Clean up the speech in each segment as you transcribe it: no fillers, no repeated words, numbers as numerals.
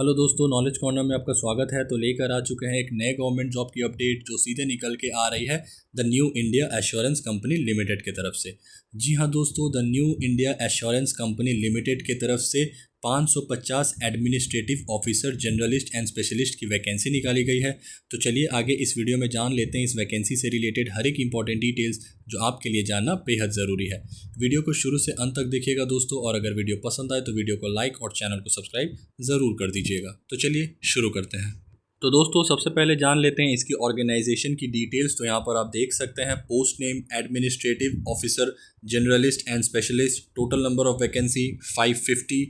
Hello दोस्तों, knowledge corner में आपका स्वागत है। तो लेकर आ चुके हैं एक नए गवर्नमेंट जॉब की अपडेट जो सीधे निकल के आ रही है the new India assurance company limited की तरफ से। जी हाँ दोस्तों, the new India assurance company limited की तरफ से 550 administrative officer generalist and specialist की वैकेंसी निकाली गई है। तो चलिए आगे इस वीडियो में जान लेते हैं इस वैकेंसी से रिलेटेड हर एक इंपॉर्टेंट डिटेल्स जो आपके लिए जानना बेहद ज़रूरी है। वीडियो को शुरू से अंत तक देखिएगा दोस्तों, और अगर वीडियो पसंद आए तो वीडियो को लाइक और चैनल को सब्सक्राइब ज़रूर कर दीजिएगा। तो चलिए शुरू करते हैं। तो दोस्तों सबसे पहले जान लेते हैं इसकी ऑर्गेनाइजेशन की डिटेल्स। तो यहाँ पर आप देख सकते हैं post name administrative officer generalist and specialist. Total number of vacancy 550।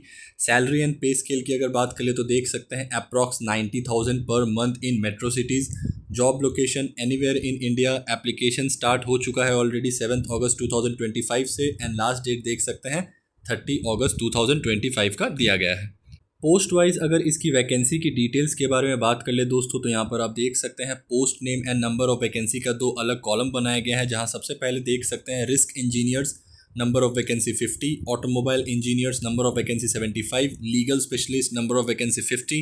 Salary and पे स्केल की अगर बात करें तो देख सकते हैं approx 90,000 per month in metro cities. Job location anywhere in India. Application start हो चुका है ऑलरेडी 7 अगस्त 2025 से, एंड लास्ट डेट देख सकते हैं 30 अगस्त 2025 का दिया गया है। पोस्ट वाइज अगर इसकी वैकेंसी की डिटेल्स के बारे में बात कर ले दोस्तों, तो यहाँ पर आप देख सकते हैं post name and number of vacancy का दो अलग कॉलम बनाए गए हैं, जहाँ सबसे पहले देख सकते हैं risk engineers number of vacancy 50, automobile engineers number of vacancy 75, legal specialist number of vacancy 50,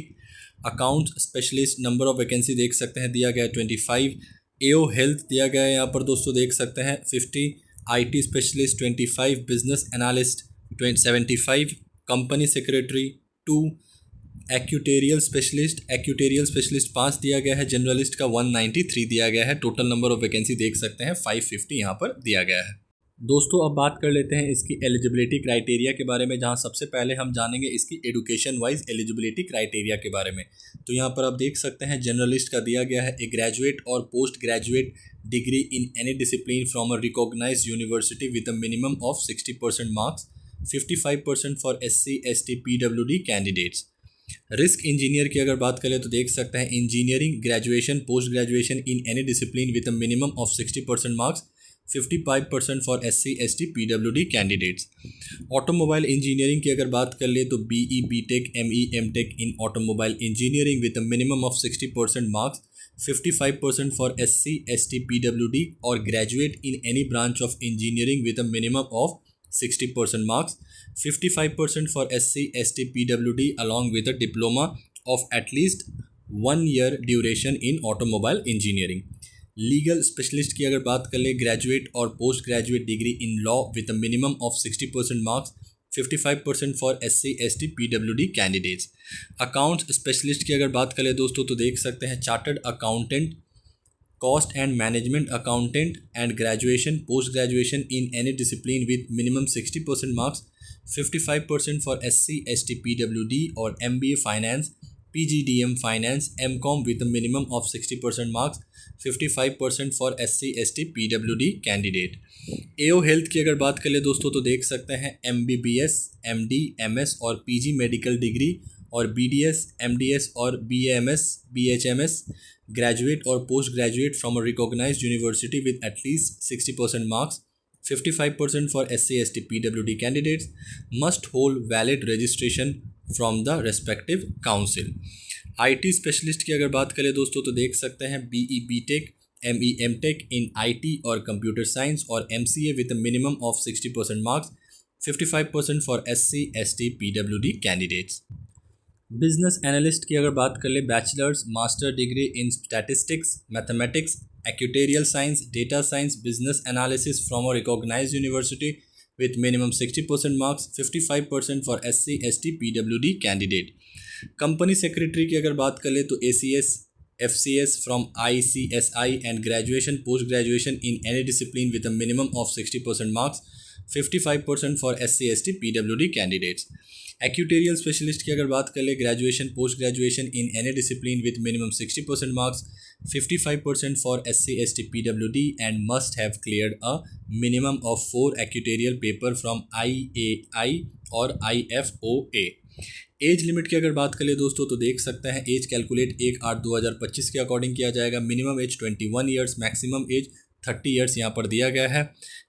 account specialist number of vacancy देख सकते हैं दिया गया है 25, एओ हेल्थ दिया गया है यहाँ पर दोस्तों देख सकते हैं 50, IT specialist 25, business analyst 75, company secretary 2, actuarial specialist 5 दिया गया है, जनरलिस्ट का 193 दिया गया है। टोटल नंबर ऑफ वैकेंसी देख सकते हैं 550 यहाँ पर दिया गया है। दोस्तों अब बात कर लेते हैं इसकी एलिजिबिलिटी क्राइटेरिया के बारे में, जहाँ सबसे पहले हम जानेंगे इसकी एडुकेशन वाइज एलिजिबिलिटी क्राइटेरिया के बारे में। तो यहाँ पर आप देख सकते हैं जनरलिस्ट का दिया गया है ए ग्रेजुएट और post graduate degree in any discipline from a recognised university with a minimum of 60% marks, 55% for SC ST PWD candidates. Risk engineer की अगर बात करें तो देख सकते हैं engineering graduation post graduation in any discipline with a minimum of 60% marks, 55% for SC ST PWD candidates. Automobile engineering की अगर बात कर ले तो BE BTech ME MTech in automobile engineering with a minimum of 60% marks, 55% for SC ST PWD, और graduate in any branch of engineering with a minimum of 60% marks, 55% for SC ST PWD along with a diploma of at least 1 year duration in automobile engineering। Legal specialist की अगर बात कर ले graduate और post graduate degree in law with a minimum of 60% marks, 55% for SC ST PWD candidates. Accounts specialist की अगर बात करें दोस्तों तो देख सकते हैं chartered accountant, cost and management accountant and graduation post graduation in any discipline with minimum 60% marks, 55% for SC ST PWD, और MBA finance PGDM finance MCOM with minimum of 60% marks, 55% for SC ST PWD candidate. AO health की अगर बात करें दोस्तों तो देख सकते हैं MBBS MD MS और PG मेडिकल डिग्री, और BDS MDS और BAMS BHMS ग्रेजुएट और post graduate from a recognised university with at least 60% marks, 55% for SC ST PWD candidates, must hold valid registration from the respective council. IT specialist की अगर बात करें दोस्तों तो देख सकते हैं BE BTech ME MTech in IT और कंप्यूटर साइंस, और MCA with minimum of 60% marks, 55% for SC ST PWD candidates. Business analyst की अगर बात कर ले bachelors master degree in statistics mathematics actuarial science data science business analysis from a recognised university with minimum 60% marks, 55% for SC ST PWD candidate. Company secretary की अगर बात कर ले तो ACS FCS from ICSI and graduation post graduation in any discipline with a minimum of 60% marks, 55% for SC ST PWD candidates. Actuarial specialist की अगर बात कर ले graduation post graduation in any discipline with minimum 60% marks, 55% for SC ST PWD, and must have cleared a minimum of 4 actuarial paper from IAI और IFOA। Age limit की अगर बात कर ले दोस्तों तो देख सकते हैं एज कैलकुलेट 1/8/2025 के अकॉर्डिंग किया जाएगा। Minimum age 21 years, maximum age 30 years यहाँ पर दिया गया है।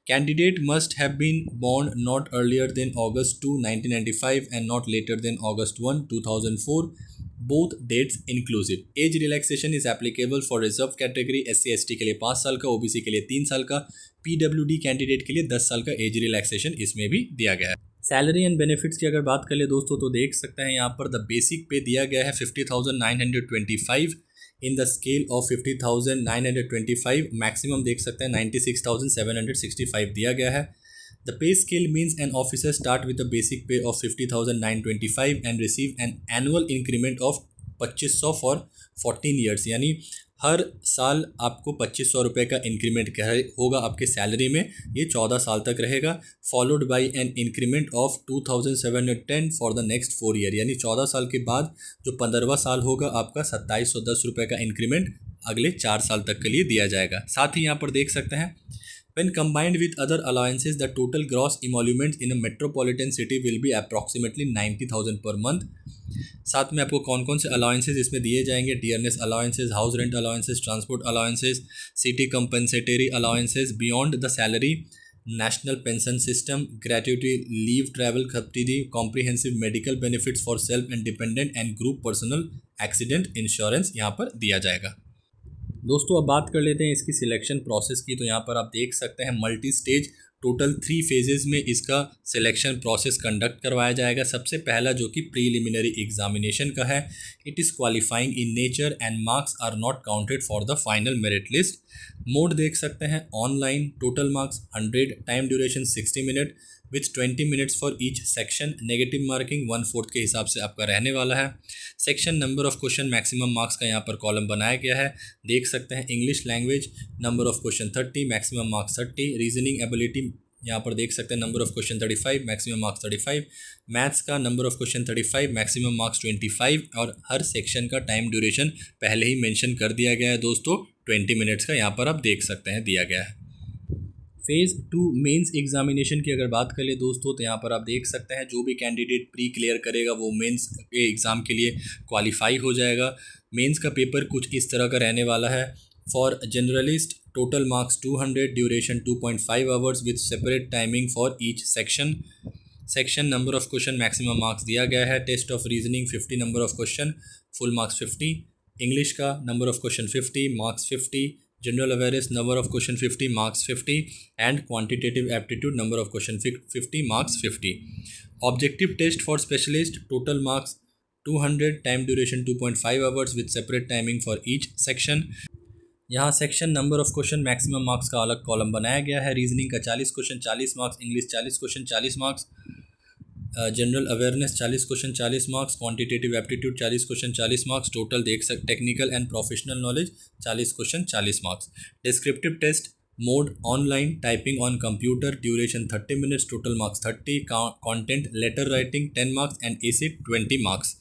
Candidate must have been born not earlier than August 2, 1995 and not later than August 1, 2004, both dates inclusive. Age relaxation is applicable for reserve category SC ST के लिए 5 साल का, OBC के लिए 3 साल का, PWD कैंडिडेट के लिए 10 साल का एज रिलैक्सेशन इसमें भी दिया गया है। सैलरी एंड बेनिफिट्स की अगर बात कर ले दोस्तों तो देख सकते हैं यहाँ पर द बेसिक पे दिया गया है 50,925 in the scale of 50,925। Maximum देख सकते हैं 96,765 दिया गया है। The pay scale means an officer start with the basic pay of 50,925 and receive an annual increment of 2500 for 14 years, यानी हर साल आपको 2500 रुपये का इंक्रीमेंट होगा आपके सैलरी में, ये 14 साल तक रहेगा। Followed by an increment of 2710 for the next 4 year, यानी 14 साल के बाद जो 15वां साल होगा आपका 2710 रुपये का इंक्रीमेंट अगले 4 साल तक के लिए दिया जाएगा। साथ ही यहाँ पर देख सकते हैं when combined with other allowances the total gross emoluments in a metropolitan city will be approximately 90,000 per month। साथ में आपको कौन कौन से अलाउंसेज इसमें दिए जाएंगे, dearness allowances, house rent allowances, transport allowances, city compensatory allowances beyond the salary, national pension system, gratuity leave, travel subsidy, comprehensive medical benefits for self and dependent and group personal accident insurance यहाँ पर दिया जाएगा। दोस्तों अब बात कर लेते हैं इसकी सिलेक्शन प्रोसेस की। तो यहाँ पर आप देख सकते हैं मल्टी स्टेज टोटल 3 फेजेस में इसका सिलेक्शन प्रोसेस कंडक्ट करवाया जाएगा। सबसे पहला जो कि प्रीलिमिनरी एग्जामिनेशन का है, it is qualifying in nature and marks are not counted for the final merit list. Mode देख सकते हैं online, total marks 100, time duration 60 minute with 20 minutes for each section, negative marking 1/4 के हिसाब से आपका रहने वाला है। Section number of question maximum marks का यहाँ पर कॉलम बनाया गया है, देख सकते हैं। English language number of question 30, maximum marks 30। Reasoning ability यहाँ पर देख सकते हैं number of question 35, maximum marks 35। Maths का number of question 35, maximum marks 25। और हर सेक्शन का टाइम ड्यूरेशन पहले ही मेंशन कर दिया गया है दोस्तों, 20 मिनट्स का यहाँ पर आप देख सकते हैं दिया गया है। फेज़ 2 मेंस एग्जामिनेशन की अगर बात करें दोस्तों तो यहाँ पर आप देख सकते हैं जो भी कैंडिडेट प्री क्लियर करेगा वो मेंस के एग्ज़ाम के लिए क्वालिफाई हो जाएगा। मेंस का पेपर कुछ इस तरह का रहने वाला है। For generalist total marks 200, duration 2.5 hours with separate timing for each section. Section number of question maximum marks दिया गया है। Test of reasoning 50 number of question, full marks 50। English का number of question 50, marks 50। General awareness number of question 50, marks 50 and quantitative aptitude number of question 50, marks 50। Objective test for specialist total marks 200, time duration 2.5 hours with separate timing for each section. यहाँ section number of question maximum marks का अलग column बनाया गया है। Reasoning का 40 question 40 marks, English 40 question 40 marks, general awareness 40 question 40 marks, quantitative aptitude 40 question 40 marks, total देख सकते technical and professional knowledge 40 question 40 marks. Descriptive test mode online, typing on computer, duration 30 minutes, total marks 30। Content letter writing 10 marks and essay 20 marks.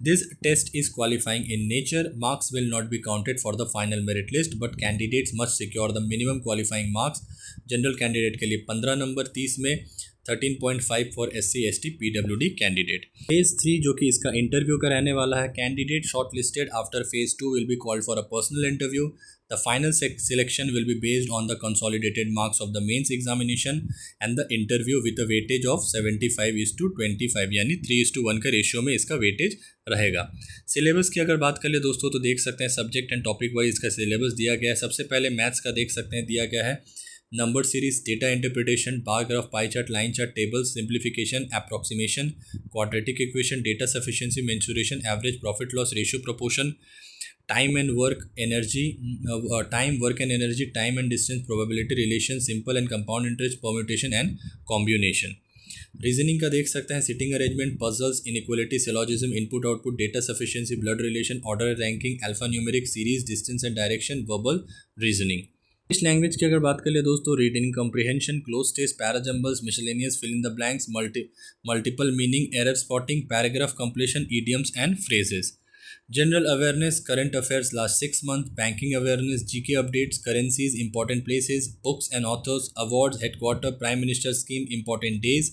This test is qualifying in nature. Marks will not be counted for the final merit list, but candidates must secure the minimum qualifying marks. General candidate के लिए 15 number, 30 में 13.5 for SC ST PWD candidate. Phase 3 जो कि इसका interview का रहने वाला है। Candidate short listed after phase 2 will be called for a personal interview. The final selection will be based on the consolidated marks of the mains examination and the interview with a weightage of 75:25, यानी 3:1 का ratio में इसका weightage रहेगा। Syllabus की अगर बात कर ले दोस्तों तो देख सकते हैं सब्जेक्ट एंड टॉपिक वाइज इसका सिलेबस दिया गया है। सबसे पहले मैथ्स का देख सकते हैं दिया गया है number series, data interpretation, bar graph, pie chart, line chart, table, simplification, approximation, quadratic equation, data sufficiency, mensuration, average, profit loss ratio, proportion, time and work energy, time work and energy, time and distance, probability relation, simple and compound interest, permutation and combination। Reasoning का देख सकते हैं sitting arrangement, puzzles, inequality, syllogism, input output, data sufficiency, blood relation, order ranking, alpha numeric, series, distance and direction, verbal reasoning. English language की अगर बात कर ले दोस्तों, reading comprehension, cloze test, parajumbles, miscellaneous, fill in the blanks, multiple meaning, error spotting, paragraph completion, idioms and phrases. General awareness, current affairs last 6 months, banking awareness, GK updates, currencies, important places, books and authors, awards, headquarter, prime minister scheme, important days।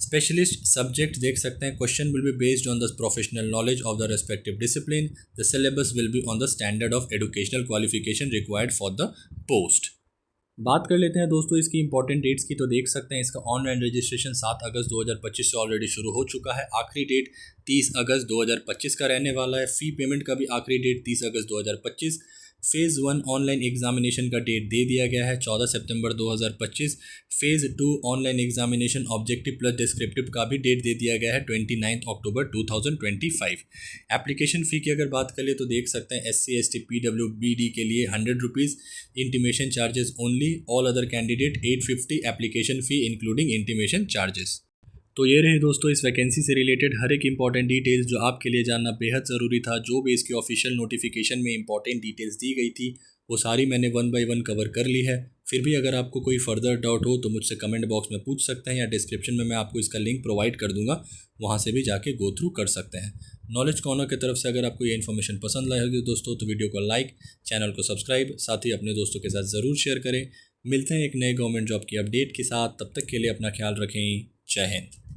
Specialist subject देख सकते हैं question will be based on the professional knowledge of the respective discipline. The syllabus will be on the standard of educational qualification required for the post. बात कर लेते हैं दोस्तों इसकी important dates की। तो देख सकते हैं इसका ऑनलाइन रजिस्ट्रेशन 7 अगस्त 2025 से ऑलरेडी शुरू हो चुका है। आखिरी डेट 30 अगस्त 2025 का रहने वाला है। फ़ी पेमेंट का भी आखिरी डेट 30 अगस्त 2025। फ़ेज़ 1 ऑनलाइन एग्जामिनेशन का डेट दे दिया गया है 14 सितंबर 2025। Phase 2 online examination objective plus descriptive का भी डेट दे दिया गया है 29 अक्टूबर 2025। एप्लीकेशन फ़ी की अगर बात करें तो देख सकते हैं SC ST PWBD के लिए 100 rupees, intimation charges only, all other candidate 850 application fee including intimation charges. तो ये रही दोस्तों इस वैकेंसी से रिलेटेड हर एक इंपॉर्टेंट डिटेल्स जो आपके लिए जानना बेहद ज़रूरी था। जो भी इसके ऑफिशियल नोटिफिकेशन में इंपॉर्टेंट डिटेल्स दी गई थी वो सारी मैंने 1 बाय 1 कवर कर ली है। फिर भी अगर आपको कोई फर्दर डाउट हो तो मुझसे कमेंट बॉक्स में पूछ सकते हैं या डिस्क्रिप्शन में मैं आपको इसका लिंक प्रोवाइड कर दूंगा, वहाँ से भी जाके गो थ्रू कर सकते हैं। नॉलेज कॉर्नर की तरफ से अगर आपको ये इन्फॉर्मेशन पसंद आई होगी दोस्तों तो वीडियो को लाइक, चैनल को सब्सक्राइब, साथ ही अपने दोस्तों के साथ ज़रूर शेयर करें। मिलते हैं एक नए गवर्नमेंट जॉब की अपडेट के साथ, तब तक के लिए अपना ख्याल रखें। जय हिंद।